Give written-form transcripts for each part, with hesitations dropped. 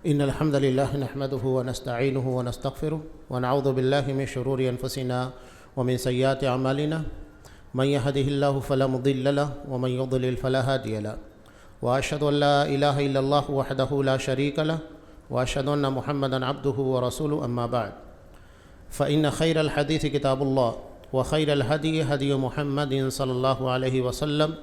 إن الحمد لله نحمده ونستعينه ونستغفره ونعوذ بالله من شرور أنفسنا ومن سيئات أعمالنا من يهده الله فلا مضل له ومن يضلل فلا هادي له وأشهد أن لا إله إلا الله وحده لا شريك له وأشهد أن محمدا عبده ورسوله أما بعد فإن خير الحديث كتاب الله وخير الهدي هدي محمد صلى الله عليه وسلم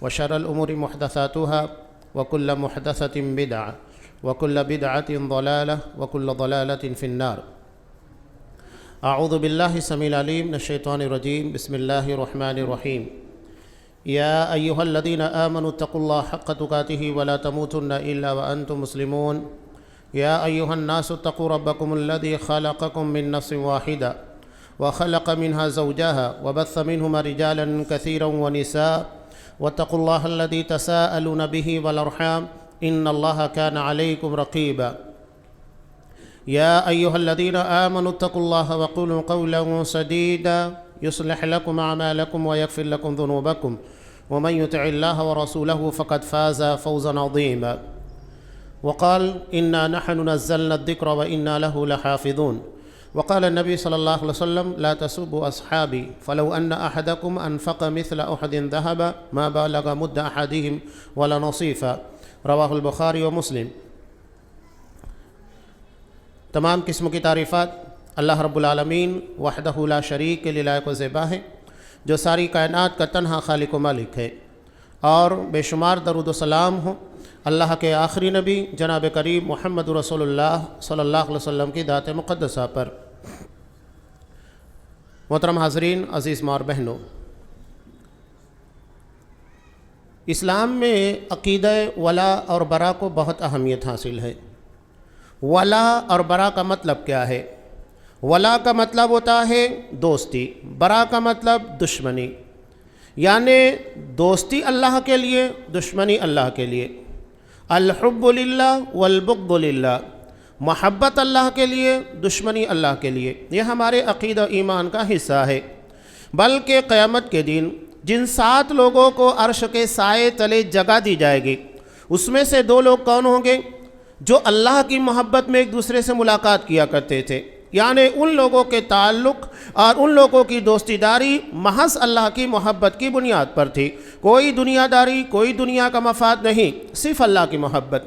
وشر الأمور محدثاتها وكل محدثة بدعة وكل بدعة ضلالة وكل ضلالة في النار أعوذ بالله السميع العليم من الشيطان الرجيم بسم الله الرحمن الرحيم يا أيها الذين آمنوا اتقوا الله حق تقاته ولا تموتن إلا وأنتم مسلمون يا أيها الناس اتقوا ربكم الذي خلقكم من نفس واحدة وخلق منها زوجها وبث منهما رجالا كثيرا ونساء واتقوا الله الذي تساءلون به والأرحام إن الله كان عليكم رقيبا يا أيها الذين آمنوا اتقوا الله وقولوا قولا سديدا يصلح لكم أعمالكم ويغفر لكم ذنوبكم ومن يطع الله ورسوله فقد فاز فوزا عظيما وقال إنا نحن نزلنا الذكر وإنا له لحافظون وقال النبي صلى الله عليه وسلم لا تسبوا أصحابي فلو أن أحدكم أنفق مثل أحد ذهب ما بلغ مد أحدهم ولا نصيفا رواہ البخاری و مسلم۔ تمام قسم کی تعریفات اللہ رب العالمین وحدہ لا شریک کے لیے لائق و زیبا ہے، جو ساری کائنات کا تنہا خالق و مالک ہے، اور بے شمار درود و سلام ہوں اللہ کے آخری نبی جناب کریم محمد رسول اللہ صلی اللہ علیہ وسلم کی ذات مقدسہ پر۔ محترم حاضرین، عزیز ماں اور بہنوں، اسلام میں عقیدہ ولا اور برا کو بہت اہمیت حاصل ہے۔ ولا اور برا کا مطلب کیا ہے؟ ولا کا مطلب ہوتا ہے دوستی، برا کا مطلب دشمنی، یعنی دوستی اللہ کے لیے، دشمنی اللہ کے لیے۔ الحب للہ والبغض للہ، محبت اللہ کے لیے، دشمنی اللہ کے لیے، یہ ہمارے عقیدہ ایمان کا حصہ ہے۔ بلکہ قیامت کے دن جن 7 لوگوں کو عرش کے سائے تلے جگہ دی جائے گی، اس میں سے 2 لوگ کون ہوں گے؟ جو اللہ کی محبت میں ایک دوسرے سے ملاقات کیا کرتے تھے، یعنی ان لوگوں کے تعلق اور ان لوگوں کی دوستی داری محض اللہ کی محبت کی بنیاد پر تھی، کوئی دنیا داری، کوئی دنیا کا مفاد نہیں، صرف اللہ کی محبت۔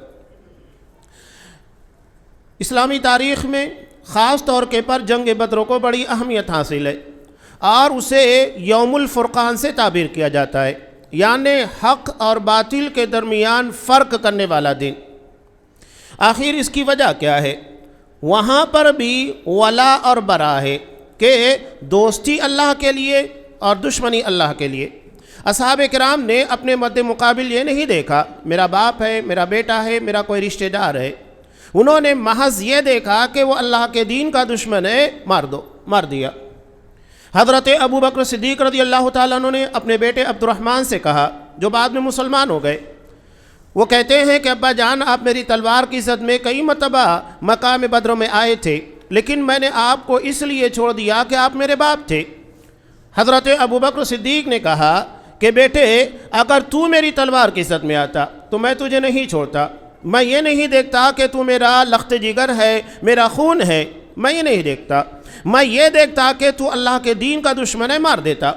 اسلامی تاریخ میں خاص طور کے پر جنگ بدر کو بڑی اہمیت حاصل ہے، اور اسے یوم الفرقان سے تعبیر کیا جاتا ہے، یعنی حق اور باطل کے درمیان فرق کرنے والا دن۔ آخر اس کی وجہ کیا ہے؟ وہاں پر بھی ولا اور برا ہے کہ دوستی اللہ کے لیے اور دشمنی اللہ کے لیے۔ اصحاب کرام نے اپنے مد مقابل یہ نہیں دیکھا میرا باپ ہے، میرا بیٹا ہے، میرا کوئی رشتہ دار ہے، انہوں نے محض یہ دیکھا کہ وہ اللہ کے دین کا دشمن ہے، مار دیا۔ حضرت ابو بکر صدیق رضی اللہ تعالیٰ عنہ نے اپنے بیٹے عبد الرحمن سے کہا، جو بعد میں مسلمان ہو گئے، وہ کہتے ہیں کہ ابا جان، آپ میری تلوار کی زد میں کئی مرتبہ مقام بدر میں آئے تھے، لیکن میں نے آپ کو اس لیے چھوڑ دیا کہ آپ میرے باپ تھے۔ حضرت ابو بکر صدیق نے کہا کہ بیٹے، اگر تو میری تلوار کی زد میں آتا تو میں تجھے نہیں چھوڑتا، میں یہ نہیں دیکھتا کہ تو میرا لخت جگر ہے، میرا خون ہے، میں یہ نہیں دیکھتا، میں یہ دیکھتا کہ تو اللہ کے دین کا دشمن ہے، مار دیتا۔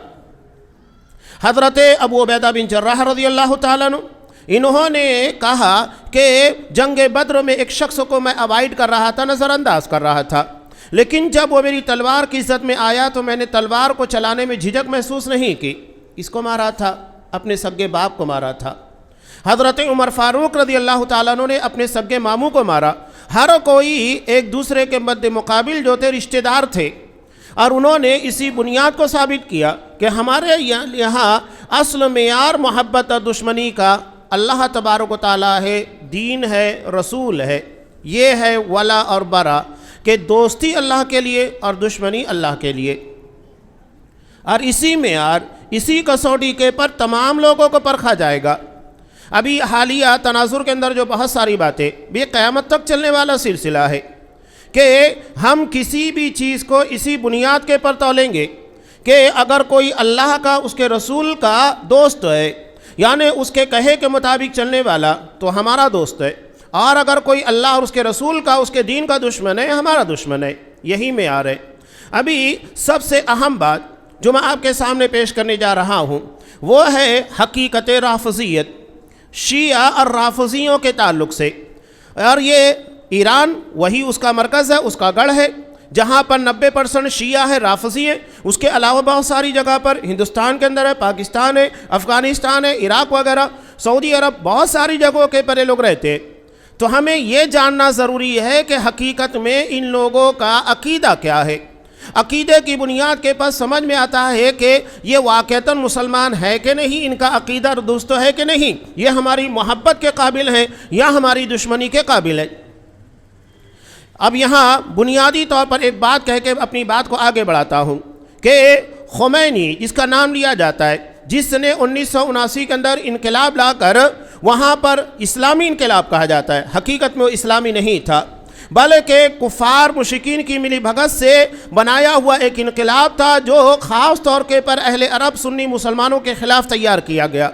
حضرت ابو عبیدہ بن جراح رضی اللہ تعالیٰ عنہ، انہوں نے کہا کہ جنگ بدر میں ایک شخص کو میں اوائڈ کر رہا تھا، نظر انداز کر رہا تھا، لیکن جب وہ میری تلوار کی زد میں آیا تو میں نے تلوار کو چلانے میں جھجک محسوس نہیں کی۔ اس کو مارا تھا، اپنے سگے باپ کو مارا تھا۔ حضرت عمر فاروق رضی اللہ تعالیٰ عنہ نے اپنے سگے ماموں کو مارا۔ ہر کوئی ایک دوسرے کے مد مقابل جو تھے رشتہ دار تھے، اور انہوں نے اسی بنیاد کو ثابت کیا کہ ہمارے یہاں اصل معیار محبت اور دشمنی کا اللہ تبارک و تعالیٰ ہے، دین ہے، رسول ہے۔ یہ ہے ولا اور برا، کہ دوستی اللہ کے لیے اور دشمنی اللہ کے لیے، اور اسی معیار، اسی کسوٹی کے پر تمام لوگوں کو پرکھا جائے گا۔ ابھی حالیہ تناظر کے اندر جو بہت ساری باتیں، بھی قیامت تک چلنے والا سلسلہ ہے کہ ہم کسی بھی چیز کو اسی بنیاد کے پر تولیں گے کہ اگر کوئی اللہ کا، اس کے رسول کا دوست ہے، یعنی اس کے کہے کے مطابق چلنے والا، تو ہمارا دوست ہے، اور اگر کوئی اللہ اور اس کے رسول کا اس کے دین کا دشمن ہے ہمارا دشمن ہے، یہی معیار ہے۔ ابھی سب سے اہم بات جو میں آپ کے سامنے پیش کرنے جا رہا ہوں وہ ہے حقیقت رافضیت، شیعہ اور رافضیوں کے تعلق سے۔ اور یہ ایران وہی اس کا مرکز ہے، اس کا گڑھ ہے، جہاں پر 90% شیعہ ہے، رافضی ہیں۔ اس کے علاوہ بہت ساری جگہ پر ہندوستان کے اندر ہے، پاکستان ہے، افغانستان ہے، عراق وغیرہ، سعودی عرب، بہت ساری جگہوں کے پر یہ لوگ رہتے ہیں۔ تو ہمیں یہ جاننا ضروری ہے کہ حقیقت میں ان لوگوں کا عقیدہ کیا ہے۔ عقیدے کی بنیاد کے پاس سمجھ میں آتا ہے کہ یہ واقعتاً مسلمان ہے کہ نہیں، ان کا عقیدہ درست ہے کہ نہیں، یہ ہماری محبت کے قابل ہیں یا ہماری دشمنی کے قابل ہے۔ اب یہاں بنیادی طور پر ایک بات کہہ کے اپنی بات کو آگے بڑھاتا ہوں کہ خمینی جس کا نام لیا جاتا ہے، جس نے 1979 کے اندر انقلاب لا کر وہاں پر اسلامی انقلاب کہا جاتا ہے، حقیقت میں وہ اسلامی نہیں تھا بلکہ کفار مشرکین کی ملی بھگت سے بنایا ہوا ایک انقلاب تھا جو خاص طور کے پر اہل عرب سنی مسلمانوں کے خلاف تیار کیا گیا،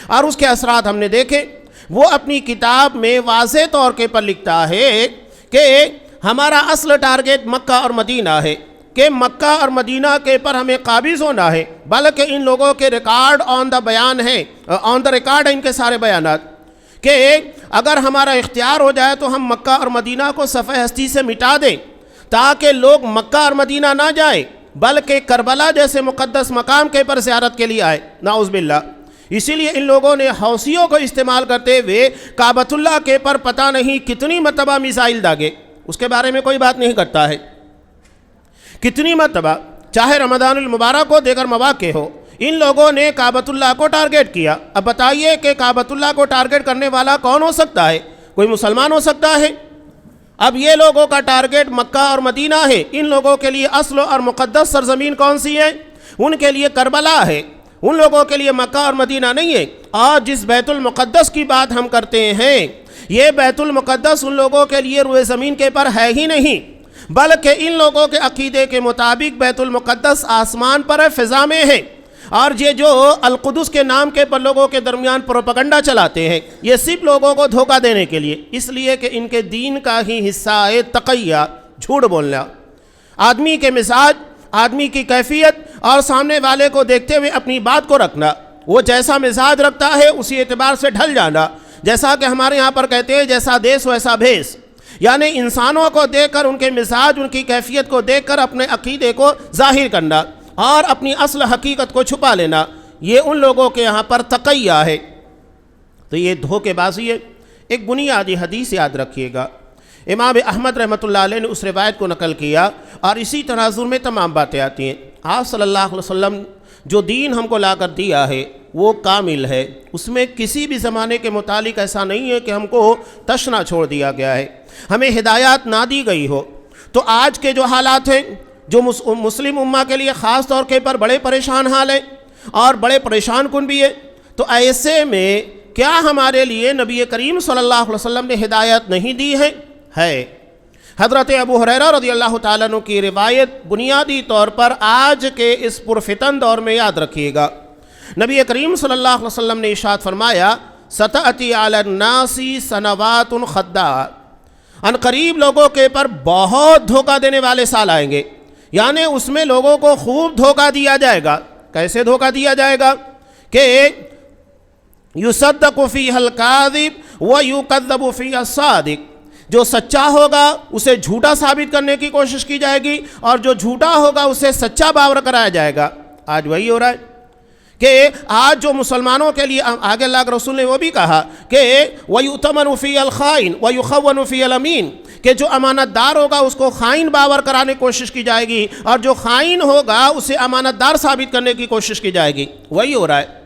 اور اس کے اثرات ہم نے دیکھے۔ وہ اپنی کتاب میں واضح طور کے پر لکھتا ہے کہ ہمارا اصل ٹارگیٹ مکہ اور مدینہ ہے، کہ مکہ اور مدینہ کے پر ہمیں قابض ہونا ہے، بلکہ ان لوگوں کے ریکارڈ آن دا بیان ہے، آن دا ریکارڈ ہیں ان کے سارے بیانات، کہ اگر ہمارا اختیار ہو جائے تو ہم مکہ اور مدینہ کو صفحہ ہستی سے مٹا دیں تاکہ لوگ مکہ اور مدینہ نہ جائیں بلکہ کربلا جیسے مقدس مقام کے پر زیارت کے لیے آئے، نعوذ باللہ۔ اسی لیے ان لوگوں نے حوثیوں کو استعمال کرتے ہوئے کعبۃ اللہ کے پر پتہ نہیں کتنی مرتبہ میزائل داغے، اس کے بارے میں کوئی بات نہیں کرتا ہے، کتنی مرتبہ، چاہے رمضان المبارک کو دیگر مواقع ہو، ان لوگوں نے کعبۃ اللہ کو ٹارگیٹ کیا۔ اب بتائیے کہ کعبۃ اللہ کو ٹارگیٹ کرنے والا کون ہو سکتا ہے؟ کوئی مسلمان ہو سکتا ہے؟ اب یہ لوگوں کا ٹارگیٹ مکہ اور مدینہ ہے، ان لوگوں کے لیے اصل اور مقدس سرزمین کون سی ہے؟ ان کے لیے کربلا ہے، ان لوگوں کے لیے مکہ اور مدینہ نہیں ہے۔ اور جس بیت المقدس کی بات ہم کرتے ہیں، یہ بیت المقدس ان لوگوں کے لیے روئے زمین کے پر ہے ہی نہیں، بلکہ ان لوگوں کے عقیدے کے مطابق بیت المقدس آسمان پر ہے، فضا میں ہے۔ اور یہ جو القدس کے نام کے پر لوگوں کے درمیان پروپیگنڈا چلاتے ہیں، یہ صرف لوگوں کو دھوکہ دینے کے لیے، اس لیے کہ ان کے دین کا ہی حصہ ہے تقیہ، جھوٹ بولنا، آدمی کے مزاج، آدمی کی کیفیت اور سامنے والے کو دیکھتے ہوئے اپنی بات کو رکھنا، وہ جیسا مزاج رکھتا ہے اسی اعتبار سے ڈھل جانا، جیسا کہ ہمارے یہاں پر کہتے ہیں جیسا دیس ویسا بھیس، یعنی انسانوں کو دیکھ کر ان کے مزاج، ان کی کیفیت کو دیکھ کر اپنے عقیدے کو ظاہر کرنا اور اپنی اصل حقیقت کو چھپا لینا، یہ ان لوگوں کے یہاں پر تقیہ ہے۔ تو یہ دھوکے بازی ہے۔ ایک بنیادی حدیث یاد رکھیے گا، امام احمد رحمۃ اللہ علیہ نے اس روایت کو نقل کیا، اور اسی تناظر میں تمام باتیں آتی ہیں۔ آپ صلی اللہ علیہ وسلم جو دین ہم کو لا کر دیا ہے وہ کامل ہے، اس میں کسی بھی زمانے کے متعلق ایسا نہیں ہے کہ ہم کو تشنا چھوڑ دیا گیا ہے، ہمیں ہدایات نہ دی گئی ہو۔ تو آج کے جو حالات ہیں جو مسلم امہ کے لیے خاص طور کے پر بڑے پریشان حال ہیں اور بڑے پریشان کن بھی ہے، تو ایسے میں کیا ہمارے لیے نبی کریم صلی اللہ علیہ وسلم نے ہدایت نہیں دی ہے؟ حضرت ابو ہریرہ رضی اللہ تعالیٰ عنہ کی روایت بنیادی طور پر آج کے اس پرفتن دور میں یاد رکھیے گا۔ نبی کریم صلی اللہ علیہ وسلم نے ارشاد فرمایا، ستأتی علی الناس سنوات خداع، ان قریب لوگوں کے پر بہت دھوکہ دینے والے سال آئیں گے، یعنی اس میں لوگوں کو خوب دھوکہ دیا جائے گا۔ کیسے دھوکہ دیا جائے گا؟ کہ یصدق فیہ الکاذب ویکذب فیہ الصادق، جو سچا ہوگا اسے جھوٹا ثابت کرنے کی کوشش کی جائے گی اور جو جھوٹا ہوگا اسے سچا باور کرایا جائے گا۔ آج وہی ہو رہا ہے کہ آج جو مسلمانوں کے لیے آگے اللہ کے رسول نے وہ بھی کہا کہ وَيُؤْتَمَنُ فِي الْخَائِنِ وَيُخَوَّنُ فِي الْأَمِينِ، کہ جو امانت دار ہوگا اس کو خائن باور کرانے کی کوشش کی جائے گی اور جو خائن ہوگا اسے امانت دار ثابت کرنے کی کوشش کی جائے گی۔ وہی ہو رہا ہے۔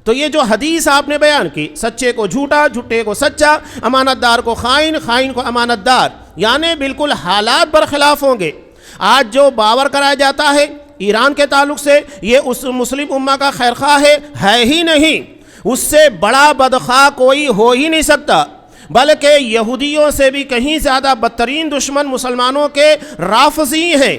تو یہ جو حدیث آپ نے بیان کی، سچے کو جھوٹا، جھوٹے کو سچا، امانت دار کو خائن، خائن کو امانت دار، یعنی بالکل حالات برخلاف ہوں گے۔ آج جو باور کرایا جاتا ہے ایران کے تعلق سے، یہ اس مسلم امہ کا خیرخواہ ہے ہی نہیں، اس سے بڑا بدخواہ کوئی ہو ہی نہیں سکتا، بلکہ یہودیوں سے بھی کہیں زیادہ بدترین دشمن مسلمانوں کے رافضی ہیں۔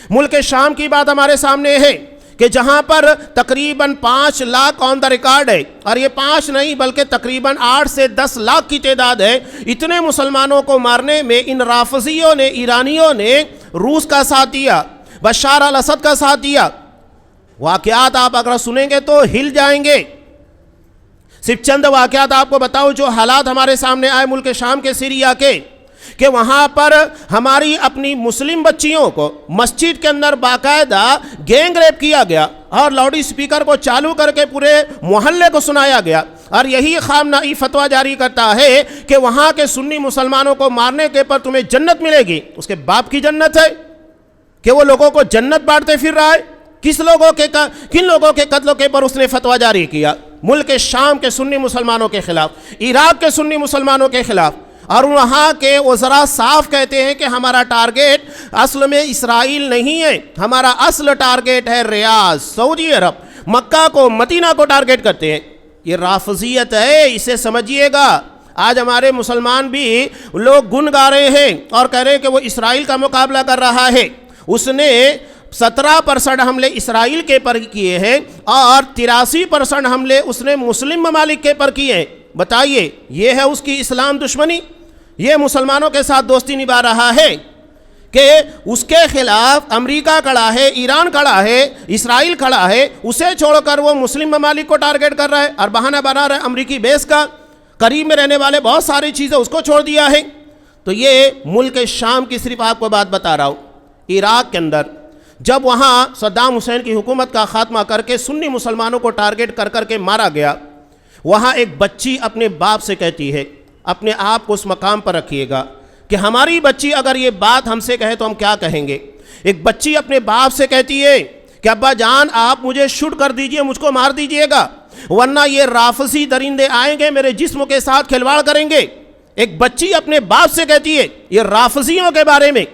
ملک شام کی بات ہمارے سامنے ہے کہ جہاں پر تقریباً 5 لاکھ آن دا ریکارڈ ہے، اور یہ 5 نہیں بلکہ تقریباً 8 سے 10 لاکھ کی تعداد ہے، اتنے مسلمانوں کو مارنے میں ان رافضیوں نے، ایرانیوں نے روس کا ساتھ دیا، بشار الاسد کا ساتھ دیا۔ واقعات آپ اگر سنیں گے تو ہل جائیں گے۔ صرف چند واقعات آپ کو بتاؤ جو حالات ہمارے سامنے آئے ملک شام کے، سیریا کے، کہ وہاں پر ہماری اپنی مسلم بچیوں کو مسجد کے اندر باقاعدہ گینگ ریپ کیا گیا اور لاؤڈ اسپیکر کو چالو کر کے پورے محلے کو سنایا گیا، اور یہی خامنائی فتویٰ جاری کرتا ہے کہ وہاں کے سنی مسلمانوں کو مارنے کے پر تمہیں جنت ملے گی۔ اس کے باپ کی جنت ہے کہ وہ لوگوں کو جنت بانٹتے پھر رہا ہے؟ کن لوگوں کے قتلوں کے پر اس نے فتویٰ جاری کیا؟ ملک شام کے سنی مسلمانوں کے خلاف، عراق کے سنی مسلمانوں کے خلاف، اور وہاں کے وزراء صاف کہتے ہیں کہ ہمارا ٹارگیٹ اصل میں اسرائیل نہیں ہے، ہمارا اصل ٹارگیٹ ہے ریاض، سعودی عرب، مکہ کو، مدینہ کو ٹارگیٹ کرتے ہیں۔ یہ رافضیت ہے، اسے سمجھیے گا۔ آج ہمارے مسلمان بھی لوگ گن گا رہے ہیں اور کہہ رہے ہیں کہ وہ اسرائیل کا مقابلہ کر رہا ہے۔ اس نے 17% حملے اسرائیل کے پر کیے ہیں اور 83% حملے اس نے مسلم ممالک کے پر کیے ہیں۔ بتائیے یہ ہے اس کی اسلام دشمنی؟ یہ مسلمانوں کے ساتھ دوستی نبھا رہا ہے کہ اس کے خلاف امریکہ کھڑا ہے، ایران کھڑا ہے، اسرائیل کھڑا ہے، اسے چھوڑ کر وہ مسلم ممالک کو ٹارگیٹ کر رہا ہے اور بہانہ بنا رہا ہے امریکی بیس کا، قریب میں رہنے والے بہت ساری چیزیں اس کو چھوڑ دیا ہے۔ تو یہ ملک شام کی صرف آپ کو بات بتا رہا ہوں۔ عراق کے اندر جب وہاں صدام حسین کی حکومت کا خاتمہ کر کے سنی مسلمانوں کو ٹارگیٹ کر کر کے مارا گیا، وہاں ایک بچی اپنے باپ سے کہتی ہے، اپنے آپ کو اس مقام پر رکھیے گا کہ ہماری بچی اگر یہ بات ہم سے کہے تو ہم کیا کہیں گے۔ ایک بچی اپنے باپ سے کہتی ہے کہ ابا جان آپ مجھے شوٹ کر دیجئے، مجھ کو مار دیجئے گا، ورنہ یہ رافضی درندے آئیں گے میرے جسم کے ساتھ کھلواڑ کریں گے۔ ایک بچی اپنے باپ سے کہتی ہے یہ رافضیوں کے بارے میں،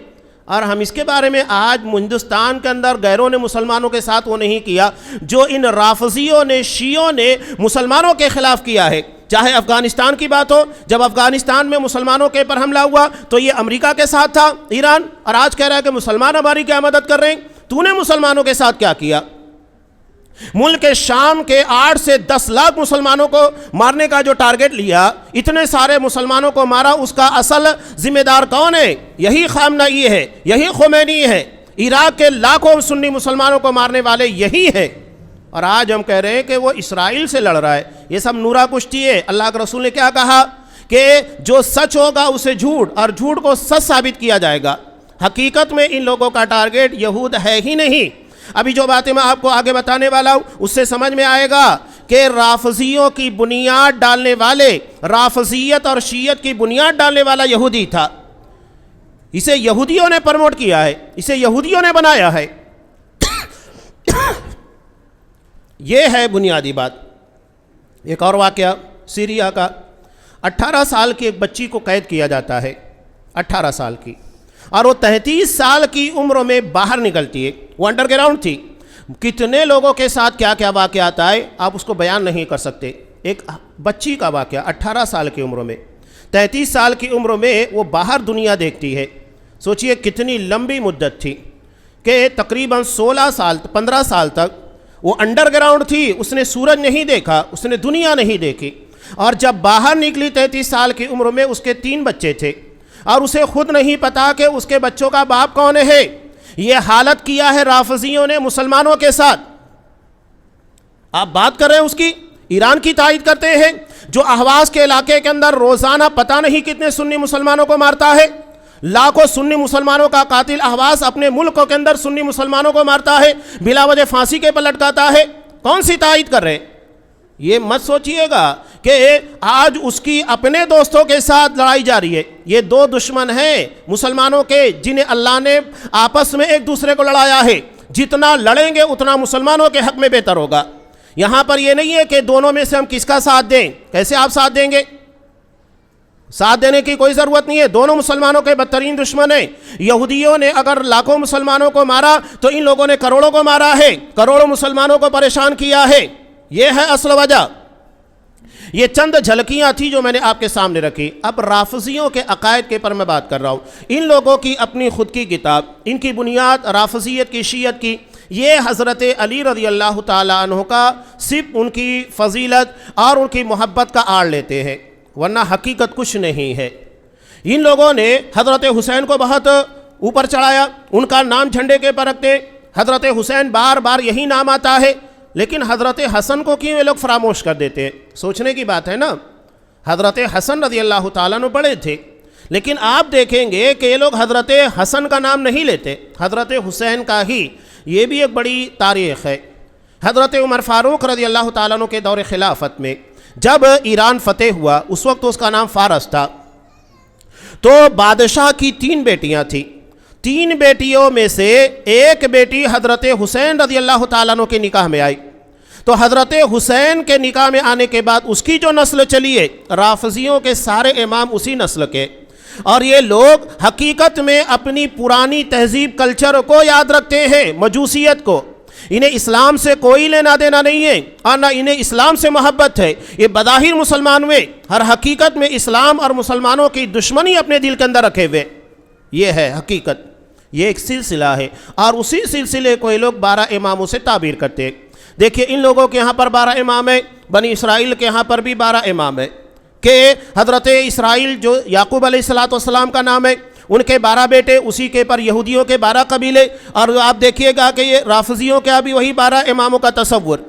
اور ہم اس کے بارے میں آج ہندوستان کے اندر غیروں نے مسلمانوں کے ساتھ وہ نہیں کیا جو ان رافضیوں نے، شیعوں نے مسلمانوں کے خلاف کیا ہے۔ چاہے افغانستان کی بات ہو، جب افغانستان میں مسلمانوں کے پر حملہ ہوا تو یہ امریکہ کے ساتھ تھا، ایران، اور آج کہہ رہا ہے کہ مسلمان ہماری کیا مدد کر رہے ہیں۔ تو نے مسلمانوں کے ساتھ کیا کیا؟ ملک شام کے 8 سے 10 لاکھ مسلمانوں کو مارنے کا جو ٹارگیٹ لیا، اتنے سارے مسلمانوں کو مارا، اس کا اصل ذمہ دار کون ہے؟ یہی خامنائی ہے، یہی خمینی ہے۔ عراق کے لاکھوں سنی مسلمانوں کو مارنے والے یہی ہے، اور آج ہم کہہ رہے ہیں کہ وہ اسرائیل سے لڑ رہا ہے۔ یہ سب نورا کشتی ہے۔ اللہ کے رسول نے کیا کہا کہ جو سچ ہوگا اسے جھوٹ، اور جھوٹ کو سچ ثابت کیا جائے گا۔ حقیقت میں ان لوگوں کا ٹارگیٹ یہود ہے ہی نہیں۔ ابھی جو باتیں میں آپ کو آگے بتانے والا ہوں اس سے سمجھ میں آئے گا کہ رافضیوں کی بنیاد ڈالنے والے، رافضیت اور شیعت کی بنیاد ڈالنے والا یہودی تھا۔ اسے یہودیوں نے پروموٹ کیا ہے، اسے یہودیوں نے بنایا ہے۔ یہ ہے بنیادی بات۔ ایک اور واقعہ سیریا کا، 18 سال کی ایک بچی کو قید کیا جاتا ہے، 18 سال کی، اور وہ 33 سال کی عمر میں باہر نکلتی ہے۔ وہ انڈر گراؤنڈ تھی۔ کتنے لوگوں کے ساتھ کیا کیا واقعات آئے آپ اس کو بیان نہیں کر سکتے۔ ایک بچی کا واقعہ 18 سال کی عمر میں، 33 سال کی عمر میں وہ باہر دنیا دیکھتی ہے۔ سوچئے کتنی لمبی مدت تھی کہ تقریباً 15 سال تک وہ انڈر گراؤنڈ تھی، اس نے سورج نہیں دیکھا، اس نے دنیا نہیں دیکھی، اور جب باہر نکلی 33 سال کی عمر میں اس کے 3 بچے تھے، اور اسے خود نہیں پتا کہ اس کے بچوں کا باپ کون ہے۔ یہ حالت کیا ہے رافضیوں نے مسلمانوں کے ساتھ۔ آپ بات کر رہے ہیں اس کی، ایران کی تائید کرتے ہیں جو اہواز کے علاقے کے اندر روزانہ پتہ نہیں کتنے سنی مسلمانوں کو مارتا ہے، لاکھوں سنی مسلمانوں کا قاتل اہواز اپنے ملکوں کے اندر سنی مسلمانوں کو مارتا ہے، بلا وجہ پھانسی کے پر لٹکاتا ہے۔ کون سی تائید کر رہے ہیں؟ یہ مت سوچئے گا کہ آج اس کی اپنے دوستوں کے ساتھ لڑائی جاری ہے۔ یہ 2 دشمن ہیں مسلمانوں کے جنہیں اللہ نے آپس میں ایک دوسرے کو لڑایا ہے۔ جتنا لڑیں گے اتنا مسلمانوں کے حق میں بہتر ہوگا۔ یہاں پر یہ نہیں ہے کہ دونوں میں سے ہم کس کا ساتھ دیں۔ کیسے آپ ساتھ دیں گے؟ ساتھ دینے کی کوئی ضرورت نہیں ہے۔ دونوں مسلمانوں کے بدترین دشمن ہیں۔ یہودیوں نے اگر لاکھوں مسلمانوں کو مارا تو ان لوگوں نے کروڑوں کو مارا ہے، کروڑوں مسلمانوں کو پریشان کیا ہے۔ یہ ہے اصل وجہ۔ یہ چند جھلکیاں تھی جو میں نے آپ کے سامنے رکھی۔ اب رافضیوں کے عقائد کے پر میں بات کر رہا ہوں۔ ان لوگوں کی اپنی خود کی کتاب، ان کی بنیاد رافضیت کی، شیعت کی یہ حضرت علی رضی اللہ تعالیٰ عنہ کا صرف ان کی فضیلت اور ان کی محبت کا آڑ لیتے ہیں، ورنہ حقیقت کچھ نہیں ہے۔ ان لوگوں نے حضرت حسین کو بہت اوپر چڑھایا، ان کا نام جھنڈے کے پر رکھتے، حضرت حسین بار بار یہی نام آتا ہے، لیکن حضرت حسن کو کیوں یہ لوگ فراموش کر دیتے ہیں؟ سوچنے کی بات ہے نا۔ حضرت حسن رضی اللہ تعالیٰ عنہ بڑے تھے، لیکن آپ دیکھیں گے کہ یہ لوگ حضرت حسن کا نام نہیں لیتے، حضرت حسین کا ہی۔ یہ بھی ایک بڑی تاریخ ہے۔ حضرت عمر فاروق رضی اللہ تعالیٰ عنہ کے دور خلافت میں جب ایران فتح ہوا، اس وقت اس کا نام فارس تھا، تو بادشاہ کی 3 بیٹیاں تھیں۔ 3 بیٹیوں میں سے ایک بیٹی حضرت حسین رضی اللہ تعالیٰ عنہ کے نکاح میں آئی، تو حضرت حسین کے نکاح میں آنے کے بعد اس کی جو نسل چلی ہے، رافضیوں کے سارے امام اسی نسل کے، اور یہ لوگ حقیقت میں اپنی پرانی تہذیب کلچر کو یاد رکھتے ہیں، مجوسیت کو۔ انہیں اسلام سے کوئی لینا دینا نہیں ہے، اور نہ انہیں اسلام سے محبت ہے۔ یہ بظاہر مسلمان ہوئے، ہر حقیقت میں اسلام اور مسلمانوں کی دشمنی اپنے دل کے اندر رکھے ہوئے۔ یہ ہے حقیقت، یہ ایک سلسلہ ہے، اور اسی سلسلے کو یہ لوگ 12 اماموں سے تعبیر کرتے ہیں۔ دیکھیے ان لوگوں کے یہاں پر 12 امام ہیں، بنی اسرائیل کے یہاں پر بھی 12 امام ہیں، کہ حضرت اسرائیل جو یعقوب علیہ السلام کا نام ہے، ان کے 12 بیٹے، اسی کے پر یہودیوں کے 12 قبیلے، اور آپ دیکھیے گا کہ یہ رافضیوں کے بھی وہی 12 اماموں کا تصور۔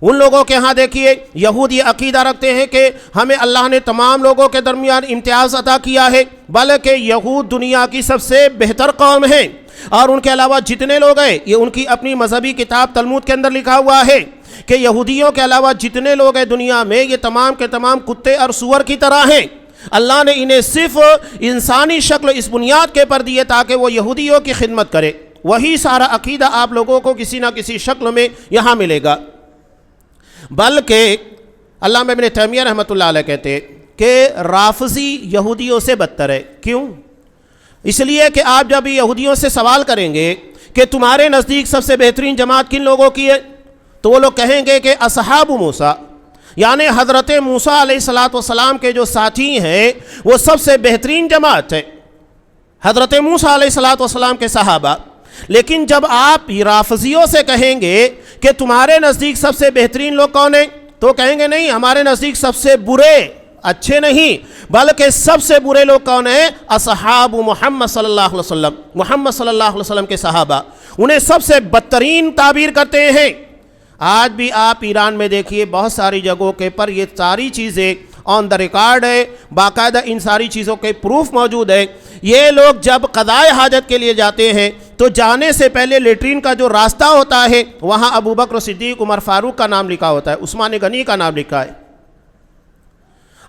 ان لوگوں کے ہاں دیکھیے یہود یہ عقیدہ رکھتے ہیں کہ ہمیں اللہ نے تمام لوگوں کے درمیان امتیاز عطا کیا ہے، بلکہ یہود دنیا کی سب سے بہتر قوم ہیں، اور ان کے علاوہ جتنے لوگ ہیں، یہ ان کی اپنی مذہبی کتاب تلمود کے اندر لکھا ہوا ہے کہ یہودیوں کے علاوہ جتنے لوگ ہیں دنیا میں، یہ تمام کے تمام کتے اور سور کی طرح ہیں۔ اللہ نے انہیں صرف انسانی شکل اس بنیاد کے پر دیے تاکہ وہ یہودیوں کی خدمت کرے۔ وہی سارا عقیدہ آپ لوگوں کو کسی نہ کسی شکل میں یہاں ملے گا۔ بلکہ علامہ ابن تیمیہ رحمۃ اللہ علیہ کہتے ہیں کہ رافضی یہودیوں سے بدتر ہے۔ کیوں؟ اس لیے کہ آپ جب یہودیوں سے سوال کریں گے کہ تمہارے نزدیک سب سے بہترین جماعت کن لوگوں کی ہے، تو وہ لوگ کہیں گے کہ اصحاب موسیٰ، یعنی حضرت موسیٰ علیہ السلام کے جو ساتھی ہیں وہ سب سے بہترین جماعت ہے، حضرت موسیٰ علیہ السلام کے صحابہ۔ لیکن جب آپ رافضیوں سے کہیں گے کہ تمہارے نزدیک سب سے بہترین لوگ کون ہیں، تو کہیں گے نہیں، ہمارے نزدیک سب سے برے، اچھے نہیں، بلکہ سب سے برے لوگ کون ہیں؟ اصحاب محمد صلی اللہ علیہ وسلم، محمد صلی اللہ علیہ وسلم کے صحابہ، انہیں سب سے بدترین تعبیر کرتے ہیں۔ آج بھی آپ ایران میں دیکھیے بہت ساری جگہوں کے پر یہ ساری چیزیں آن دا ریکارڈ ہے، باقاعدہ ان ساری چیزوں کے پروف موجود ہے۔ یہ لوگ جب قضائے حاجت کے لیے جاتے ہیں تو جانے سے پہلے لیٹرین کا جو راستہ ہوتا ہے وہاں ابو بکر صدیق، عمر فاروق کا نام لکھا ہوتا ہے، عثمان غنی کا نام لکھا ہے۔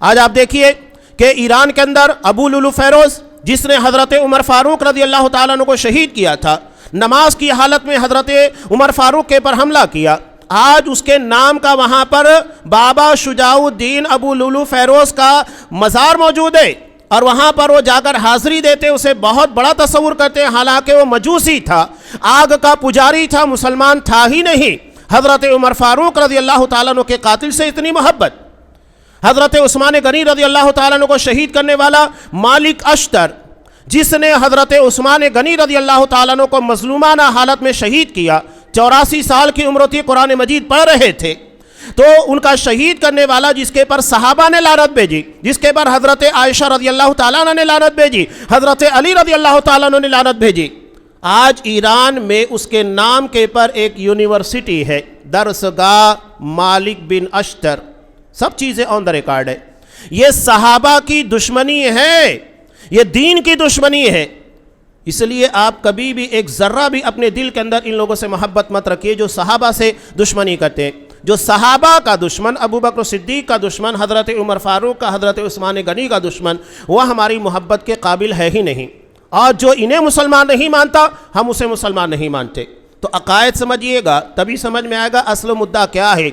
آج آپ دیکھیے کہ ایران کے اندر ابو لولو فیروز، جس نے حضرت عمر فاروق رضی اللہ تعالیٰ عنہ کو شہید کیا تھا، نماز کی حالت میں حضرت عمر فاروق کے پر حملہ کیا، آج اس کے نام کا وہاں پر بابا شجاع الدین ابو لولو فیروز کا مزار موجود ہے، اور وہاں پر وہ جا کر حاضری دیتے، اسے بہت بڑا تصور کرتے، حالانکہ وہ مجوسی تھا، آگ کا پجاری تھا، مسلمان تھا ہی نہیں۔ حضرت عمر فاروق رضی اللہ تعالیٰ عنہ کے قاتل سے اتنی محبت، حضرت عثمان غنی رضی اللہ تعالیٰ عنہ کو شہید کرنے والا مالک اشتر، جس نے حضرت عثمان غنی رضی اللہ تعالیٰ عنہ کو مظلومانہ حالت میں شہید کیا، 84 سال کی عمر تھی، قرآن مجید پڑھ رہے تھے، تو ان کا شہید کرنے والا جس کے پر صحابہ نے لعنت بھیجی، جس کے پر حضرت عائشہ رضی اللہ تعالیٰ عنہ نے لعنت بھیجی، حضرت علی رضی اللہ تعالیٰ عنہ نے لعنت بھیجی، آج ایران میں اس کے نام کے پر ایک یونیورسٹی ہے، درسگاہ مالک بن اشتر، سب چیزیں آن دا ریکارڈ ہے۔ یہ صحابہ کی دشمنی ہے، یہ دین کی دشمنی ہے۔ اس لیے آپ کبھی بھی ایک ذرہ بھی اپنے دل کے اندر ان لوگوں سے محبت مت رکھیے جو صحابہ سے دشمنی کرتے ہیں۔ جو صحابہ کا دشمن، ابو بکر صدیق کا دشمن، حضرت عمر فاروق کا، حضرت عثمان غنی کا دشمن، وہ ہماری محبت کے قابل ہے ہی نہیں، اور جو انہیں مسلمان نہیں مانتا ہم اسے مسلمان نہیں مانتے۔ تو عقائد سمجھیے گا، تبھی سمجھ میں آئے گا اصل مدعا کیا ہے۔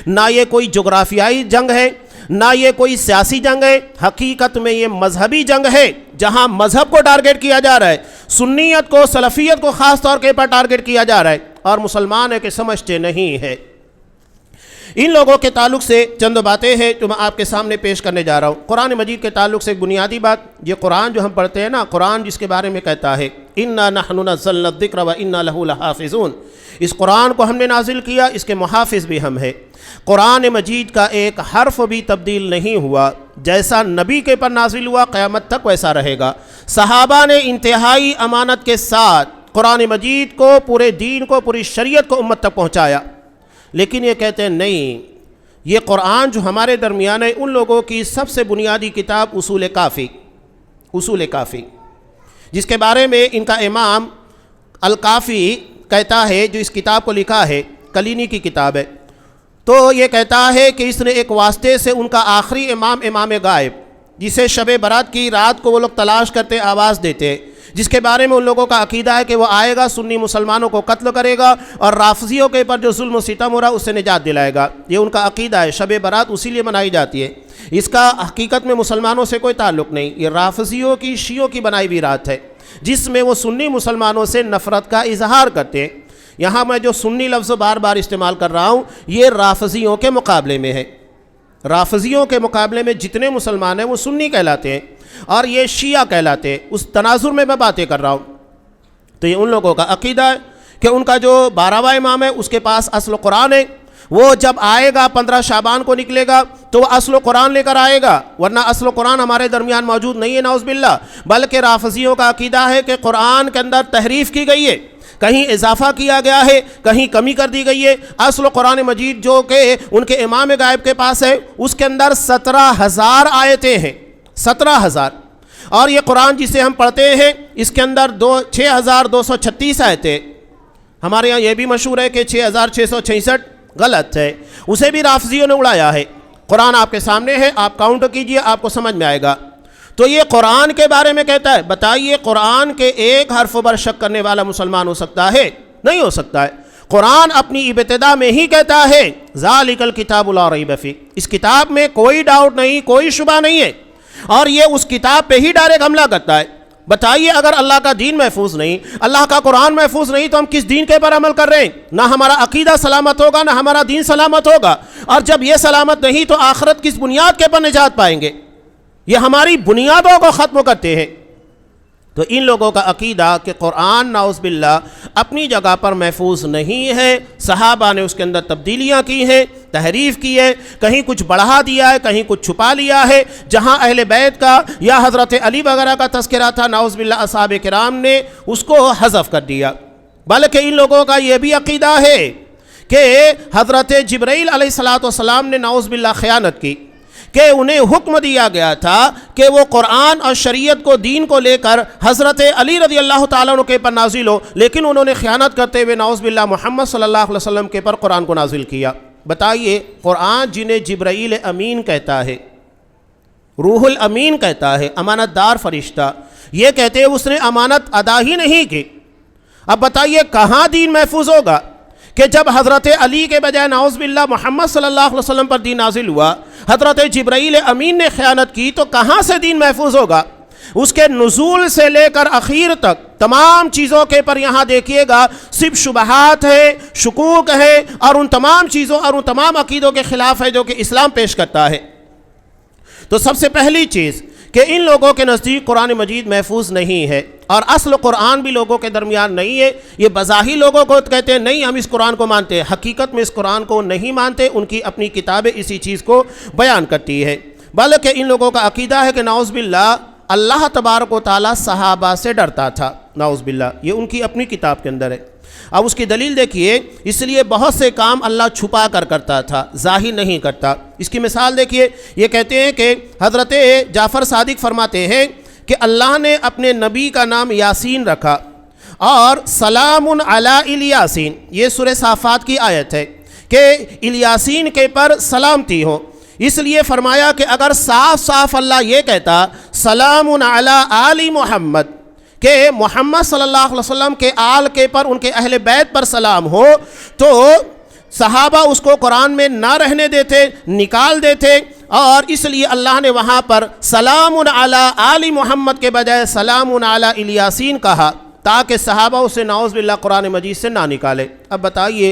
نہ یہ کوئی جغرافیائی جنگ ہے، نہ یہ کوئی سیاسی جنگ ہے، حقیقت میں یہ مذہبی جنگ ہے، جہاں مذہب کو ٹارگٹ کیا جا رہا ہے، سنیت کو، سلفیت کو خاص طور کے پر ٹارگٹ کیا جا رہا ہے، اور مسلمان ہے کہ سمجھتے نہیں ہے۔ ان لوگوں کے تعلق سے چند باتیں ہیں جو میں آپ کے سامنے پیش کرنے جا رہا ہوں۔ قرآن مجید کے تعلق سے ایک بنیادی بات، یہ قرآن جو ہم پڑھتے ہیں نا، قرآن جس کے بارے میں کہتا ہے اِنَّا نَحْنُ نَزَّلْنَا الذِّكْرَ وَإِنَّا لَهُ لَحَافِظُونَ، اس قرآن کو ہم نے نازل کیا، اس کے محافظ بھی ہم ہیں۔ قرآن مجید کا ایک حرف بھی تبدیل نہیں ہوا، جیسا نبی کے پر نازل ہوا قیامت تک ویسا رہے گا۔ صحابہ نے انتہائی امانت کے ساتھ قرآن مجید کو، پورے دین کو، پوری شریعت کو امت تک پہنچایا، لیکن یہ کہتے ہیں نہیں، یہ قرآن جو ہمارے درمیان ہے، ان لوگوں کی سب سے بنیادی کتاب اصول کافی، جس کے بارے میں ان کا امام الکافی کہتا ہے، جو اس کتاب کو لکھا ہے، کلینی کی کتاب ہے، تو یہ کہتا ہے کہ اس نے ایک واسطے سے ان کا آخری امام غائب، جسے شب برات کی رات کو وہ لوگ تلاش کرتے، آواز دیتے، جس کے بارے میں ان لوگوں کا عقیدہ ہے کہ وہ آئے گا، سنی مسلمانوں کو قتل کرے گا اور رافضیوں کے پر جو ظلم و ستم ہو رہا اس سے نجات دلائے گا۔ یہ ان کا عقیدہ ہے، شب برات اسی لیے منائی جاتی ہے، اس کا حقیقت میں مسلمانوں سے کوئی تعلق نہیں، یہ رافضیوں کی، شیعوں کی بنائی ہوئی رات ہے، جس میں وہ سنی مسلمانوں سے نفرت کا اظہار کرتے ہیں۔ یہاں میں جو سنی لفظ بار بار استعمال کر رہا ہوں، یہ رافضیوں کے مقابلے میں ہے، رافضیوں کے مقابلے میں جتنے مسلمان ہیں وہ سنی کہلاتے ہیں اور یہ شیعہ کہلاتے ہیں، اس تناظر میں باتیں کر رہا ہوں۔ تو یہ ان لوگوں کا عقیدہ ہے کہ ان کا جو 12واں امام ہے اس کے پاس اصل قرآن ہے، وہ جب آئے گا 15 شعبان کو نکلے گا تو وہ اصل قرآن لے کر آئے گا، ورنہ اصل قرآن ہمارے درمیان موجود نہیں ہے نعوذ باللہ۔ بلکہ رافضیوں کا عقیدہ ہے کہ قرآن کے اندر تحریف کی گئی ہے، کہیں اضافہ کیا گیا ہے، کہیں کمی کر دی گئی ہے۔ اصل قرآن مجید جو کہ ان کے امام غائب کے پاس ہے، اس کے اندر 17,000 آیتیں ہیں، 17,000، اور یہ قرآن جسے ہم پڑھتے ہیں اس کے اندر 6,236 آیتیں۔ ہمارے یہاں یہ بھی مشہور ہے کہ 6,666 غلط ہے، اسے بھی رافضیوں نے اڑایا ہے۔ قرآن آپ کے سامنے ہے، آپ کاؤنٹ کیجئے، آپ کو سمجھ میں آئے گا۔ تو یہ قرآن کے بارے میں کہتا ہے، بتائیے قرآن کے ایک حرف پر شک کرنے والا مسلمان ہو سکتا ہے؟ نہیں ہو سکتا ہے۔ قرآن اپنی ابتدا میں ہی کہتا ہے ذالک الکتاب لا ریب فیہ، اس کتاب میں کوئی ڈاؤٹ نہیں، کوئی شبہ نہیں ہے، اور یہ اس کتاب پہ ہی ڈائریکٹ حملہ کرتا ہے۔ بتائیے اگر اللہ کا دین محفوظ نہیں، اللہ کا قرآن محفوظ نہیں، تو ہم کس دین کے پر عمل کر رہے ہیں؟ نہ ہمارا عقیدہ سلامت ہوگا، نہ ہمارا دین سلامت ہوگا، اور جب یہ سلامت نہیں تو آخرت کس بنیاد کے پر نجات پائیں گے؟ یہ ہماری بنیادوں کو ختم کرتے ہیں۔ تو ان لوگوں کا عقیدہ کہ قرآن نعوذ باللہ اپنی جگہ پر محفوظ نہیں ہے، صحابہ نے اس کے اندر تبدیلیاں کی ہیں، تحریف کی ہے، کہیں کچھ بڑھا دیا ہے، کہیں کچھ چھپا لیا ہے۔ جہاں اہل بیت کا یا حضرت علی وغیرہ کا تذکرہ تھا، نعوذ باللہ اصحاب کرام نے اس کو حذف کر دیا۔ بلکہ ان لوگوں کا یہ بھی عقیدہ ہے کہ حضرت جبرائیل علیہ السلام نے نعوذ باللہ خیانت کی، کہ انہیں حکم دیا گیا تھا کہ وہ قرآن اور شریعت کو، دین کو لے کر حضرت علی رضی اللہ تعالیٰ عنہ کے پر نازل ہو، لیکن انہوں نے خیانت کرتے ہوئے نعوذ باللہ محمد صلی اللہ علیہ وسلم کے پر قرآن کو نازل کیا۔ بتائیے قرآن جنہیں جبرائیل امین کہتا ہے، روح الامین کہتا ہے، امانت دار فرشتہ، یہ کہتے ہیں اس نے امانت ادا ہی نہیں کی۔ اب بتائیے کہاں دین محفوظ ہوگا کہ جب حضرت علی کے بجائے نعوذ باللہ محمد صلی اللہ علیہ وسلم پر دین نازل ہوا، حضرت جبرائیل امین نے خیانت کی، تو کہاں سے دین محفوظ ہوگا؟ اس کے نزول سے لے کر اخیر تک تمام چیزوں کے پر یہاں دیکھیے گا صرف شبہات ہے، شکوک ہے، اور ان تمام چیزوں اور ان تمام عقیدوں کے خلاف ہے جو کہ اسلام پیش کرتا ہے۔ تو سب سے پہلی چیز کہ ان لوگوں کے نزدیک قرآن مجید محفوظ نہیں ہے، اور اصل قرآن بھی لوگوں کے درمیان نہیں ہے۔ یہ بظاہر لوگوں کو کہتے ہیں نہیں ہم اس قرآن کو مانتے ہیں، حقیقت میں اس قرآن کو نہیں مانتے، ان کی اپنی کتابیں اسی چیز کو بیان کرتی ہے۔ بلکہ ان لوگوں کا عقیدہ ہے کہ نعوذ باللہ اللہ تبارک و تعالیٰ صحابہ سے ڈرتا تھا، نعوذ باللہ، یہ ان کی اپنی کتاب کے اندر ہے۔ اب اس کی دلیل دیکھیے، اس لیے بہت سے کام اللہ چھپا کر کرتا تھا، ظاہر نہیں کرتا۔ اس کی مثال دیکھیے، یہ کہتے ہیں کہ حضرت جعفر صادق فرماتے ہیں کہ اللہ نے اپنے نبی کا نام یاسین رکھا، اور سلام علی الیاسین، یہ سورہ صافات کی آیت ہے کہ الیاسین کے پر سلامتی ہو۔ اس لیے فرمایا کہ اگر صاف صاف اللہ یہ کہتا سلام علی آل محمد، کہ محمد صلی اللہ علیہ وسلم کے آل کے پر، ان کے اہل بیت پر سلام ہو، تو صحابہ اس کو قرآن میں نہ رہنے دیتے، نکال دیتے، اور اس لیے اللہ نے وہاں پر سلام علی آل محمد کے بجائے سلام علی الیاسین کہا، تاکہ صحابہ اسے نعوذ باللہ قرآن مجید سے نہ نکالے۔ اب بتائیے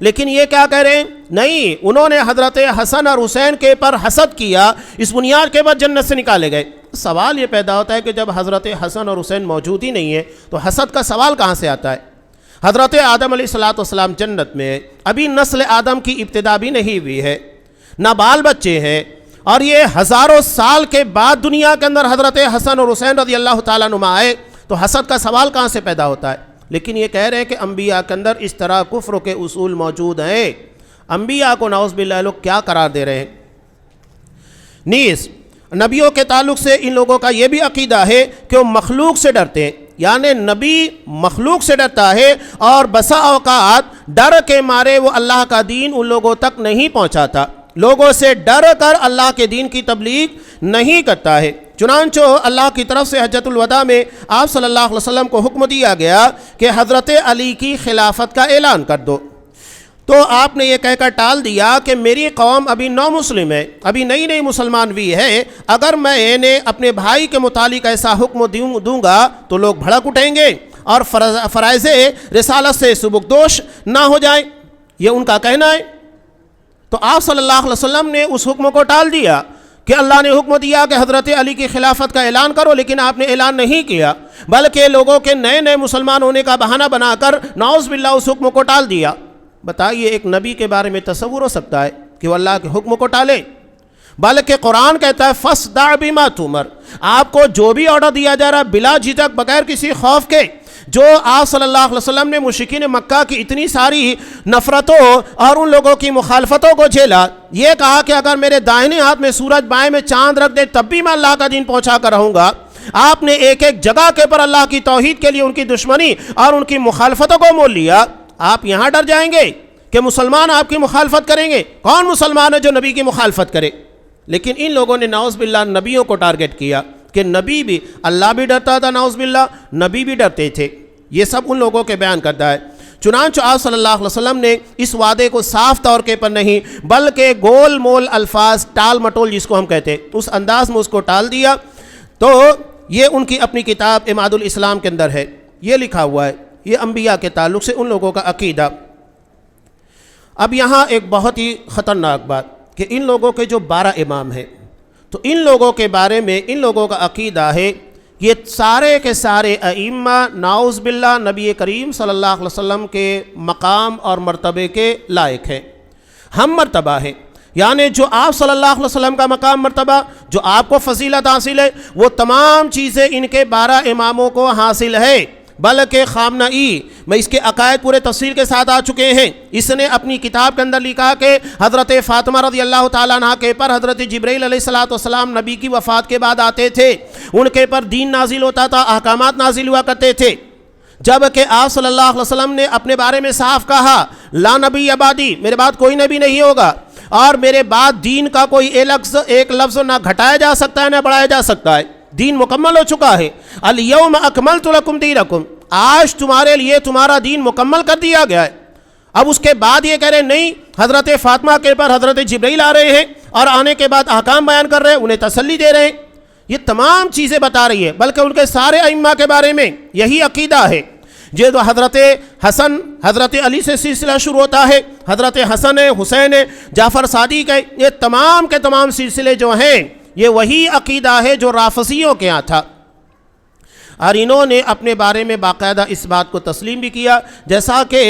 لیکن یہ کیا کہہ رہے ہیں؟ نہیں، انہوں نے حضرت حسن اور حسین کے پر حسد کیا، اس بنیاد کے بعد جنت سے نکالے گئے۔ سوال یہ پیدا ہوتا ہے کہ جب حضرت حسن اور حسین موجود ہی نہیں ہے تو حسد کا سوال کہاں سے آتا ہے؟ حضرت آدم علیہ السلام جنت میں، ابھی نسل آدم کی ابتدا بھی نہیں ہوئی ہے، نہ بال بچے ہیں، اور یہ ہزاروں سال کے بعد دنیا کے اندر حضرت حسن اور حسین رضی اللہ تعالیٰ عنہما آئے، تو حسد کا سوال کہاں سے پیدا ہوتا ہے؟ لیکن یہ کہہ رہے ہیں کہ انبیاء کے اندر اس طرح کفر کے اصول موجود ہیں۔ انبیاء کو نعوذ باللہ لوگ کیا قرار دے رہے ہیں؟ نیز نبیوں کے تعلق سے ان لوگوں کا یہ بھی عقیدہ ہے کہ وہ مخلوق سے ڈرتے ہیں، یعنی نبی مخلوق سے ڈرتا ہے، اور بسا اوقات ڈر کے مارے وہ اللہ کا دین ان لوگوں تک نہیں پہنچاتا، لوگوں سے ڈر کر اللہ کے دین کی تبلیغ نہیں کرتا ہے۔ چنانچہ اللہ کی طرف سے حجۃ الوداع میں آپ صلی اللہ علیہ وسلم کو حکم دیا گیا کہ حضرت علی کی خلافت کا اعلان کر دو، تو آپ نے یہ کہہ کر ٹال دیا کہ میری قوم ابھی نو مسلم ہے، ابھی نئی مسلمان بھی ہے، اگر میں انہیں اپنے بھائی کے متعلق ایسا حکم دوں گا تو لوگ بھڑک اٹھیں گے اور فرائض رسالت سے سبکدوش نہ ہو جائیں، یہ ان کا کہنا ہے۔ تو آپ صلی اللہ علیہ وسلم نے اس حکم کو ٹال دیا کہ اللہ نے حکم دیا کہ حضرت علی کی خلافت کا اعلان کرو، لیکن آپ نے اعلان نہیں کیا، بلکہ لوگوں کے نئے مسلمان ہونے کا بہانہ بنا کر نعوذ باللہ اس حکم کو ٹال دیا۔ بتائیے ایک نبی کے بارے میں تصور ہو سکتا ہے کہ وہ اللہ کے حکم کو ٹالے؟ بلکہ قرآن کہتا ہے فَاصْدَعْ بِمَا تُؤْمَرُ، آپ کو جو بھی آرڈر دیا جا رہا بلا جھجک بغیر کسی خوف کے، جو آپ صلی اللہ علیہ وسلم نے مشرکین مکہ کی اتنی ساری نفرتوں اور ان لوگوں کی مخالفتوں کو جھیلا، یہ کہا کہ اگر میرے دائنے ہاتھ میں سورج بائیں میں چاند رکھ دے تب بھی میں اللہ کا دین پہنچا کر رہوں گا۔ آپ نے ایک جگہ کے پر اللہ کی توحید کے لیے ان کی دشمنی اور ان کی مخالفتوں کو مول لیا، آپ یہاں ڈر جائیں گے کہ مسلمان آپ کی مخالفت کریں گے؟ کون مسلمان ہے جو نبی کی مخالفت کرے؟ لیکن ان لوگوں نے نعوذ باللہ نبیوں کو ٹارگٹ کیا کہ نبی بھی، اللہ بھی ڈرتا تھا نعوذ باللہ، نبی بھی ڈرتے تھے۔ یہ سب ان لوگوں کے بیان کرتا ہے۔ چنانچہ آپ صلی اللہ علیہ وسلم نے اس وعدے کو صاف طور کے پر نہیں بلکہ گول مول الفاظ، ٹال مٹول جس کو ہم کہتے ہیں، اس انداز میں اس کو ٹال دیا۔ تو یہ ان کی اپنی کتاب اماد الاسلام کے اندر ہے، یہ لکھا ہوا ہے، یہ انبیاء کے تعلق سے ان لوگوں کا عقیدہ۔ اب یہاں ایک بہت ہی خطرناک بات کہ ان لوگوں کے جو 12 امام ہیں، تو ان لوگوں کے بارے میں ان لوگوں کا عقیدہ ہے یہ سارے کے سارے ائمہ نعوذ باللہ نبی کریم صلی اللہ علیہ وسلم کے مقام اور مرتبے کے لائق ہیں، ہم مرتبہ ہیں، یعنی جو آپ صلی اللہ علیہ وسلم کا مقام مرتبہ، جو آپ کو فضیلت حاصل ہے، وہ تمام چیزیں ان کے 12 اماموں کو حاصل ہے۔ بلکہ خامنئی میں اس کے عقائد پورے تفصیل کے ساتھ آ چکے ہیں، اس نے اپنی کتاب کے اندر لکھا کہ حضرت فاطمہ رضی اللہ تعالیٰ عنہ کے پر حضرت جبرائیل علیہ السلام نبی کی وفات کے بعد آتے تھے، ان کے پر دین نازل ہوتا تھا، احکامات نازل ہوا کرتے تھے، جبکہ آپ صلی اللہ علیہ وسلم نے اپنے بارے میں صاف کہا لا نبی بعدی، میرے بعد کوئی نبی نہیں ہوگا، اور میرے بعد دین کا کوئی ایک لفظ نہ گھٹایا جا سکتا ہے نہ بڑھایا جا سکتا ہے، دین مکمل ہو چکا ہے۔ الیوم اکملت لکم دینکم، آج تمہارے لیے تمہارا دین مکمل کر دیا گیا ہے۔ اب اس کے بعد یہ کہہ رہے ہیں نہیں، حضرت فاطمہ کے پر حضرت جبرائیل آ رہے ہیں اور آنے کے بعد احکام بیان کر رہے ہیں، انہیں تسلی دے رہے ہیں، یہ تمام چیزیں بتا رہی ہے، بلکہ ان کے سارے ائمہ کے بارے میں یہی عقیدہ ہے۔ جو حضرت حسن، حضرت علی سے سلسلہ شروع ہوتا ہے، حضرت حسن ہے، حسین ہے، جعفر صادق ہے، یہ تمام کے تمام سلسلے جو ہیں یہ وہی عقیدہ ہے جو رافضیوں کے ہاں تھا، اور انہوں نے اپنے بارے میں باقاعدہ اس بات کو تسلیم بھی کیا، جیسا کہ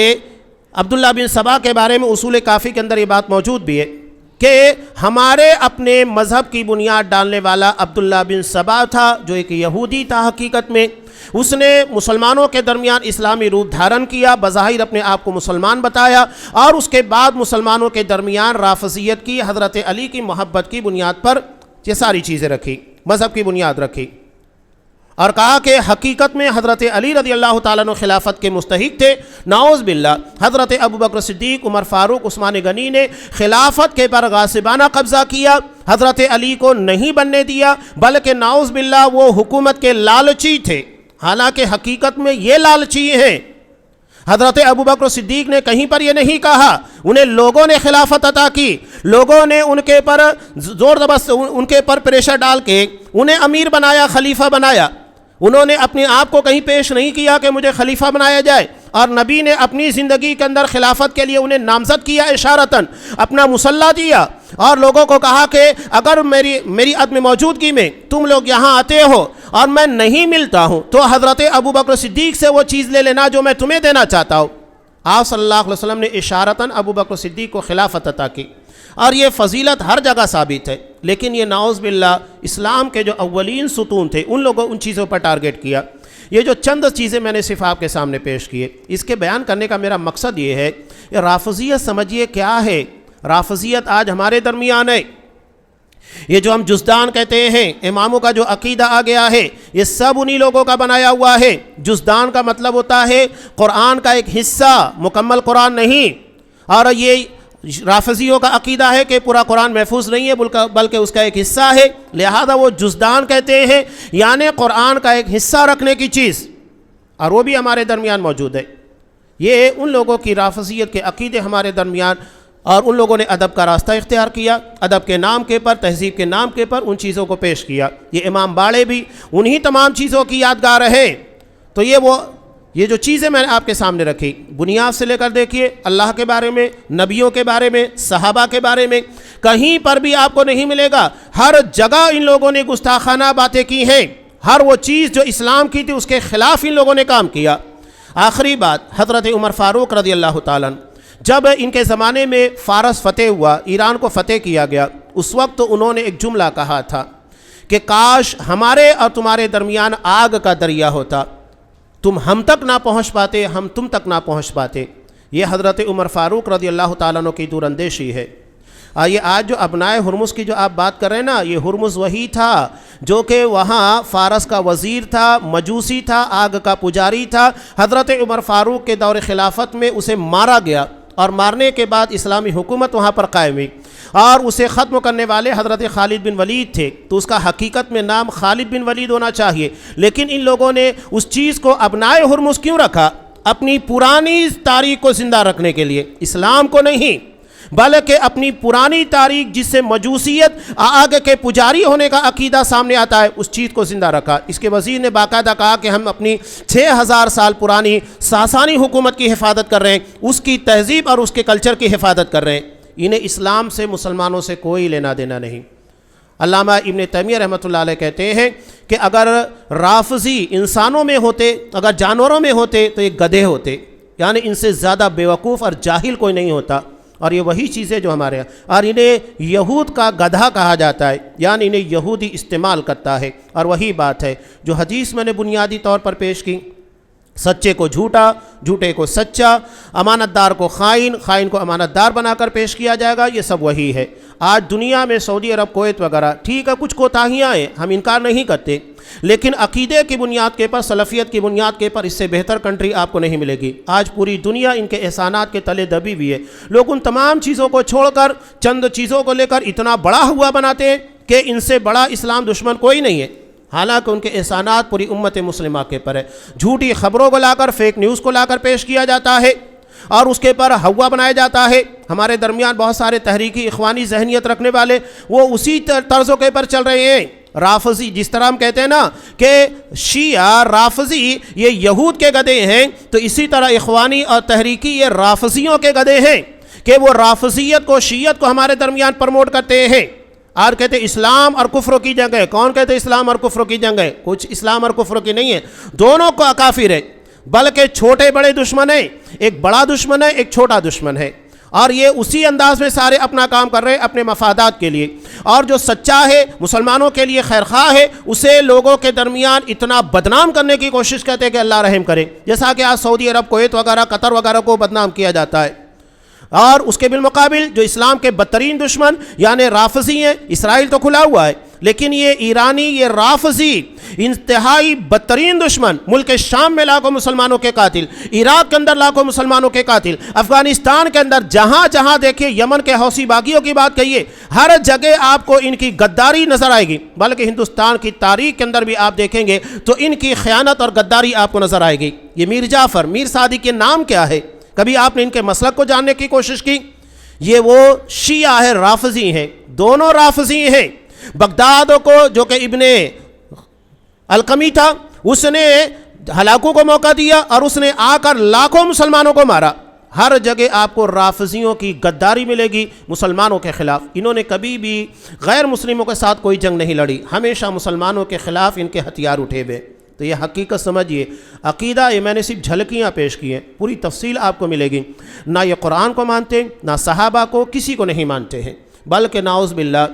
عبداللہ بن سبا کے بارے میں اصول کافی کے اندر یہ بات موجود بھی ہے کہ ہمارے اپنے مذہب کی بنیاد ڈالنے والا عبداللہ بن سبا تھا، جو ایک یہودی تھا حقیقت میں، اس نے مسلمانوں کے درمیان اسلامی روپ دھارن کیا، بظاہر اپنے آپ کو مسلمان بتایا، اور اس کے بعد مسلمانوں کے درمیان رافضیت کی، حضرت علی کی محبت کی بنیاد پر یہ ساری چیزیں رکھی، مذہب کی بنیاد رکھی، اور کہا کہ حقیقت میں حضرت علی رضی اللہ تعالیٰ عنہ خلافت کے مستحق تھے۔ نعوذ باللہ حضرت ابوبکر صدیق، عمر فاروق، عثمان غنی نے خلافت کے پر غاصبانہ قبضہ کیا، حضرت علی کو نہیں بننے دیا، بلکہ نعوذ باللہ وہ حکومت کے لالچی تھے، حالانکہ حقیقت میں یہ لالچی ہیں۔ حضرت ابوبکر صدیق نے کہیں پر یہ نہیں کہا، انہیں لوگوں نے خلافت عطا کی، لوگوں نے ان کے پر زور زبردست ان کے پر پریشر ڈال کے انہیں امیر بنایا، خلیفہ بنایا، انہوں نے اپنے آپ کو کہیں پیش نہیں کیا کہ مجھے خلیفہ بنایا جائے، اور نبی نے اپنی زندگی کے اندر خلافت کے لیے انہیں نامزد کیا اشارتاً، اپنا مسلح دیا اور لوگوں کو کہا کہ اگر میری عدم موجودگی میں تم لوگ یہاں آتے ہو اور میں نہیں ملتا ہوں تو حضرت ابوبکر صدیق سے وہ چیز لے لینا جو میں تمہیں دینا چاہتا ہوں۔ آپ صلی اللہ علیہ وسلم نے اشارتاً ابوبکر صدیق کو خلافت عطا کی، اور یہ فضیلت ہر جگہ ثابت ہے، لیکن یہ نعوذ باللہ اسلام کے جو اولین ستون تھے ان لوگوں ان چیزوں پر ٹارگٹ کیا۔ یہ جو چند چیزیں میں نے صرف آپ کے سامنے پیش کیے، اس کے بیان کرنے کا میرا مقصد یہ ہے کہ رافضیت سمجھیے کیا ہے۔ رافضیت آج ہمارے درمیان ہے۔ یہ جو ہم جزدان کہتے ہیں، اماموں کا جو عقیدہ آ گیا ہے، یہ سب انہی لوگوں کا بنایا ہوا ہے۔ جزدان کا مطلب ہوتا ہے قرآن کا ایک حصہ، مکمل قرآن نہیں، اور یہ رافضیوں کا عقیدہ ہے کہ پورا قرآن محفوظ نہیں ہے بلکہ اس کا ایک حصہ ہے، لہذا وہ جزدان کہتے ہیں، یعنی قرآن کا ایک حصہ رکھنے کی چیز، اور وہ بھی ہمارے درمیان موجود ہے۔ یہ ان لوگوں کی رافضیت کے عقیدے ہمارے درمیان، اور ان لوگوں نے ادب کا راستہ اختیار کیا، ادب کے نام کے پر، تہذیب کے نام کے پر ان چیزوں کو پیش کیا۔ یہ امام باڑے بھی انہی تمام چیزوں کی یادگار ہے۔ تو یہ جو چیزیں میں نے آپ کے سامنے رکھی، بنیاد سے لے کر دیکھیے، اللہ کے بارے میں، نبیوں کے بارے میں، صحابہ کے بارے میں، کہیں پر بھی آپ کو نہیں ملے گا۔ ہر جگہ ان لوگوں نے گستاخانہ باتیں کی ہیں، ہر وہ چیز جو اسلام کی تھی اس کے خلاف ان لوگوں نے کام کیا۔ آخری بات، حضرت عمر فاروق رضی اللہ تعالیٰ عنہ، جب ان کے زمانے میں فارس فتح ہوا، ایران کو فتح کیا گیا، اس وقت انہوں نے ایک جملہ کہا تھا کہ کاش ہمارے اور تمہارے درمیان آگ کا دریا ہوتا، تم ہم تک نہ پہنچ پاتے، ہم تم تک نہ پہنچ پاتے۔ یہ حضرت عمر فاروق رضی اللہ تعالیٰ عنہ کی دور اندیشی ہے۔ یہ آج جو ابنائے ہرمز کی جو آپ بات کر رہے ہیں نا، یہ ہرمز وہی تھا جو کہ وہاں فارس کا وزیر تھا، مجوسی تھا، آگ کا پجاری تھا۔ حضرت عمر فاروق کے دور خلافت میں اسے مارا گیا، اور مارنے کے بعد اسلامی حکومت وہاں پر قائم ہوئی، اور اسے ختم کرنے والے حضرت خالد بن ولید تھے، تو اس کا حقیقت میں نام خالد بن ولید ہونا چاہیے، لیکن ان لوگوں نے اس چیز کو ابنائے ہرمز کیوں رکھا؟ اپنی پرانی تاریخ کو زندہ رکھنے کے لیے، اسلام کو نہیں، بلکہ اپنی پرانی تاریخ جس سے مجوسیت، آگ کے پجاری ہونے کا عقیدہ سامنے آتا ہے، اس چیز کو زندہ رکھا۔ اس کے وزیر نے باقاعدہ کہا کہ ہم اپنی 6000 سال پرانی ساسانی حکومت کی حفاظت کر رہے ہیں، اس کی تہذیب اور اس کے کلچر کی حفاظت کر رہے ہیں۔ انہیں اسلام سے، مسلمانوں سے کوئی لینا دینا نہیں۔ علامہ ابن تیمیہ رحمۃ اللہ علیہ کہتے ہیں کہ اگر رافضی انسانوں میں ہوتے، اگر جانوروں میں ہوتے تو یہ گدھے ہوتے، یعنی ان سے زیادہ بیوقوف اور جاہل کوئی نہیں ہوتا۔ اور یہ وہی چیزیں جو ہمارے ہیں، اور انہیں یہود کا گدھا کہا جاتا ہے، یعنی انہیں یہودی استعمال کرتا ہے۔ اور وہی بات ہے جو حدیث میں نے بنیادی طور پر پیش کی، سچے کو جھوٹا، جھوٹے کو سچا، امانت دار کو خائن، خائن کو امانت دار بنا کر پیش کیا جائے گا، یہ سب وہی ہے۔ آج دنیا میں سعودی عرب، کویت وغیرہ، ٹھیک ہے کچھ کوتاہیاں ہیں، ہم انکار نہیں کرتے، لیکن عقیدے کی بنیاد کے پر، سلفیت کی بنیاد کے پر اس سے بہتر کنٹری آپ کو نہیں ملے گی۔ آج پوری دنیا ان کے احسانات کے تلے دبی ہوئی ہے۔ لوگ ان تمام چیزوں کو چھوڑ کر، چند چیزوں کو لے کر اتنا بڑا ہوا بناتے ہیں کہ ان سے بڑا اسلام دشمن کوئی نہیں ہے، حالانکہ ان کے احسانات پوری امت مسلمہ کے پر ہے۔ جھوٹی خبروں کو لا کر، فیک نیوز کو لا کر پیش کیا جاتا ہے، اور اس کے پر ہوا بنایا جاتا ہے۔ ہمارے درمیان بہت سارے تحریکی اخوانی ذہنیت رکھنے والے وہ اسی طرزوں کے پر چل رہے ہیں۔ رافضی، جس طرح ہم کہتے ہیں نا کہ شیعہ رافضی یہ یہود کے گدھے ہیں، تو اسی طرح اخوانی اور تحریکی یہ رافضیوں کے گدھے ہیں کہ وہ رافضیت کو، شیعت کو ہمارے درمیان پروموٹ کرتے ہیں، اور کہتے اسلام اور کفر کی جنگ ہے۔ کون کہتے اسلام اور کفر کی جنگ ہے؟ کچھ اسلام اور کفر کی نہیں ہے، دونوں کو کافر ہے، بلکہ چھوٹے بڑے دشمن ہیں، ایک بڑا دشمن ہے، ایک چھوٹا دشمن ہے، اور یہ اسی انداز میں سارے اپنا کام کر رہے ہیں اپنے مفادات کے لیے۔ اور جو سچا ہے، مسلمانوں کے لیے خیرخواہ ہے، اسے لوگوں کے درمیان اتنا بدنام کرنے کی کوشش کرتے ہیں کہ اللہ رحم کرے، جیسا کہ آج سعودی عرب، کویت وغیرہ، قطر وغیرہ کو بدنام کیا جاتا ہے۔ اور اس کے بالمقابل جو اسلام کے بدترین دشمن یعنی رافضی ہیں، اسرائیل تو کھلا ہوا ہے، لیکن یہ ایرانی، یہ رافضی انتہائی بدترین دشمن، ملک شام میں لاکھوں مسلمانوں کے قاتل، عراق کے اندر لاکھوں مسلمانوں کے قاتل، افغانستان کے اندر جہاں جہاں دیکھیں، یمن کے حوثی باغیوں کی بات کہیے، ہر جگہ آپ کو ان کی غداری نظر آئے گی، بلکہ ہندوستان کی تاریخ کے اندر بھی آپ دیکھیں گے تو ان کی خیانت اور غداری آپ کو نظر آئے گی۔ یہ میر جعفر، میر صادق کے نام کیا ہے؟ کبھی آپ نے ان کے مسلک کو جاننے کی کوشش کی؟ یہ وہ شیعہ ہے، رافضی ہیں، دونوں رافضی ہیں۔ بغداد کو جو کہ ابن القمی تھا، اس نے ہلاکوں کو موقع دیا اور اس نے آ کر لاکھوں مسلمانوں کو مارا۔ ہر جگہ آپ کو رافضیوں کی غداری ملے گی مسلمانوں کے خلاف۔ انہوں نے کبھی بھی غیر مسلموں کے ساتھ کوئی جنگ نہیں لڑی، ہمیشہ مسلمانوں کے خلاف ان کے ہتھیار اٹھے ہوئے۔ تو یہ حقیقت سمجھیے، عقیدہ یہ میں نے صرف جھلکیاں پیش کی ہیں، پوری تفصیل آپ کو ملے گی۔ نہ یہ قرآن کو مانتے، نہ صحابہ کو، کسی کو نہیں مانتے ہیں، بلکہ نعوذ باللہ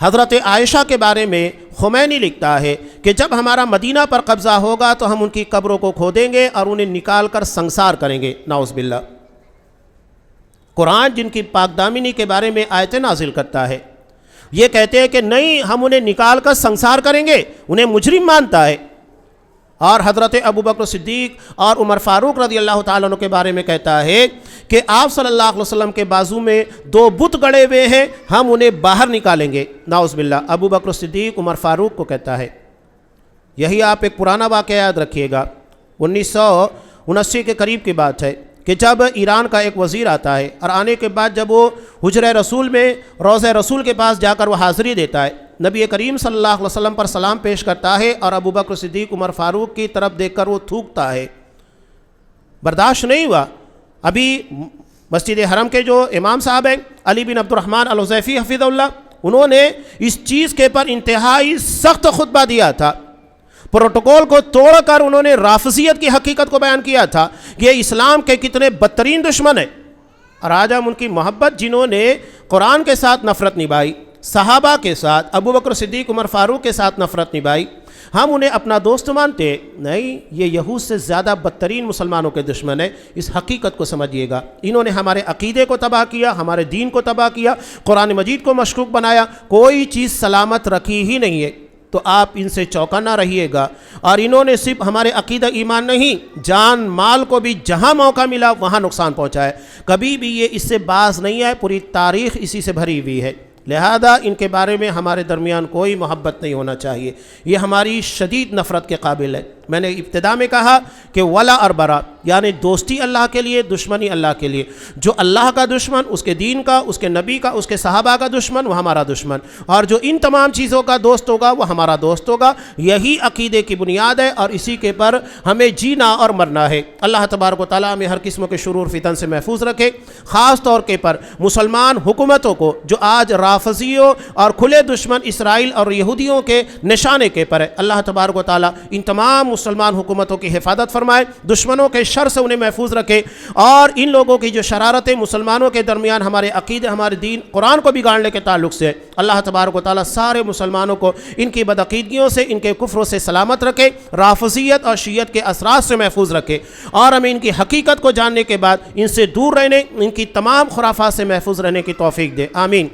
حضرت عائشہ کے بارے میں خمینی لکھتا ہے کہ جب ہمارا مدینہ پر قبضہ ہوگا تو ہم ان کی قبروں کو کھودیں گے اور انہیں نکال کر سنسار کریں گے، نعوذ باللہ۔ قرآن جن کی پاک دامنی کے بارے میں آیتیں نازل کرتا ہے، یہ کہتے ہیں کہ نہیں، ہم انہیں نکال کر سنسار کریں گے، انہیں مجرم مانتا ہے۔ اور حضرت ابوبکر صدیق اور عمر فاروق رضی اللہ تعالیٰ عنہ کے بارے میں کہتا ہے کہ آپ صلی اللہ علیہ وسلم کے بازو میں 2 بت گڑے ہوئے ہیں، ہم انہیں باہر نکالیں گے، نعوذ باللہ۔ ابوبکر صدیق عمر فاروق کو کہتا ہے۔ یہی آپ ایک پرانا واقعہ یاد رکھیے گا، 1979 کے قریب کی بات ہے کہ جب ایران کا ایک وزیر آتا ہے اور آنے کے بعد جب وہ حجرہ رسول میں روضہ رسول کے پاس جا کر وہ حاضری دیتا ہے، نبی کریم صلی اللہ علیہ وسلم پر سلام پیش کرتا ہے اور ابوبکر صدیق عمر فاروق کی طرف دیکھ کر وہ تھوکتا ہے۔ برداشت نہیں ہوا۔ ابھی مسجد حرم کے جو امام صاحب ہیں علی بن عبد الرحمن الحذیفی حفظہ اللہ، انہوں نے اس چیز کے پر انتہائی سخت خطبہ دیا تھا، پروٹوکول کو توڑ کر انہوں نے رافضیت کی حقیقت کو بیان کیا تھا کہ یہ اسلام کے کتنے بدترین دشمن ہیں۔ اور آج ہم ان کی محبت، جنہوں نے قرآن کے ساتھ نفرت نبھائی، صحابہ کے ساتھ، ابوبکر صدیق عمر فاروق کے ساتھ نفرت نبھائی، ہم انہیں اپنا دوست مانتے؟ نہیں، یہ یہود سے زیادہ بدترین مسلمانوں کے دشمن ہیں۔ اس حقیقت کو سمجھیے گا۔ انہوں نے ہمارے عقیدے کو تباہ کیا، ہمارے دین کو تباہ کیا، قرآن مجید کو مشکوک بنایا، کوئی چیز سلامت رکھی ہی نہیں ہے۔ تو آپ ان سے چوکنا رہیے گا۔ اور انہوں نے صرف ہمارے عقیدہ ایمان نہیں، جان مال کو بھی جہاں موقع ملا وہاں نقصان پہنچایا، کبھی بھی یہ اس سے باز نہیں آئے، پوری تاریخ اسی سے بھری ہوئی ہے۔ لہذا ان کے بارے میں ہمارے درمیان کوئی محبت نہیں ہونا چاہیے، یہ ہماری شدید نفرت کے قابل ہے۔ میں نے ابتدا میں کہا کہ ولا اور برا، یعنی دوستی اللہ کے لیے، دشمنی اللہ کے لیے۔ جو اللہ کا دشمن، اس کے دین کا، اس کے نبی کا، اس کے صحابہ کا دشمن، وہ ہمارا دشمن، اور جو ان تمام چیزوں کا دوست ہوگا وہ ہمارا دوست ہوگا۔ یہی عقیدے کی بنیاد ہے اور اسی کے پر ہمیں جینا اور مرنا ہے۔ اللہ تبارک و تعالیٰ ہمیں ہر قسم کے شرور فتن سے محفوظ رکھے، خاص طور کے پر مسلمان حکومتوں کو جو آج رافضیوں اور کھلے دشمن اسرائیل اور یہودیوں کے نشانے کے پر ہے، اللہ تبارک و تعالیٰ ان تمام مسلمان حکومتوں کی حفاظت فرمائے، دشمنوں کے شر سے انہیں محفوظ رکھے، اور ان لوگوں کی جو شرارتیں مسلمانوں کے درمیان ہمارے عقیدے، ہمارے دین، قرآن کو بگاڑنے کے تعلق سے، اللہ تبارک و تعالیٰ سارے مسلمانوں کو ان کی بدعقیدگیوں سے، ان کے کفروں سے سلامت رکھے، رافضیت اور شیعت کے اثرات سے محفوظ رکھے، اور ہمیں ان کی حقیقت کو جاننے کے بعد ان سے دور رہنے، ان کی تمام خرافات سے محفوظ رہنے کی توفیق دے، آمین۔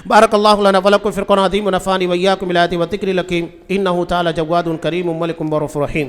بارک اللہ لنا ولکم فی القرآن العظیم ونفعنی وإیاکم بالآیات والذکر الحکیم، انہ تعالی جواد کریم ملک برؤوف رحیم۔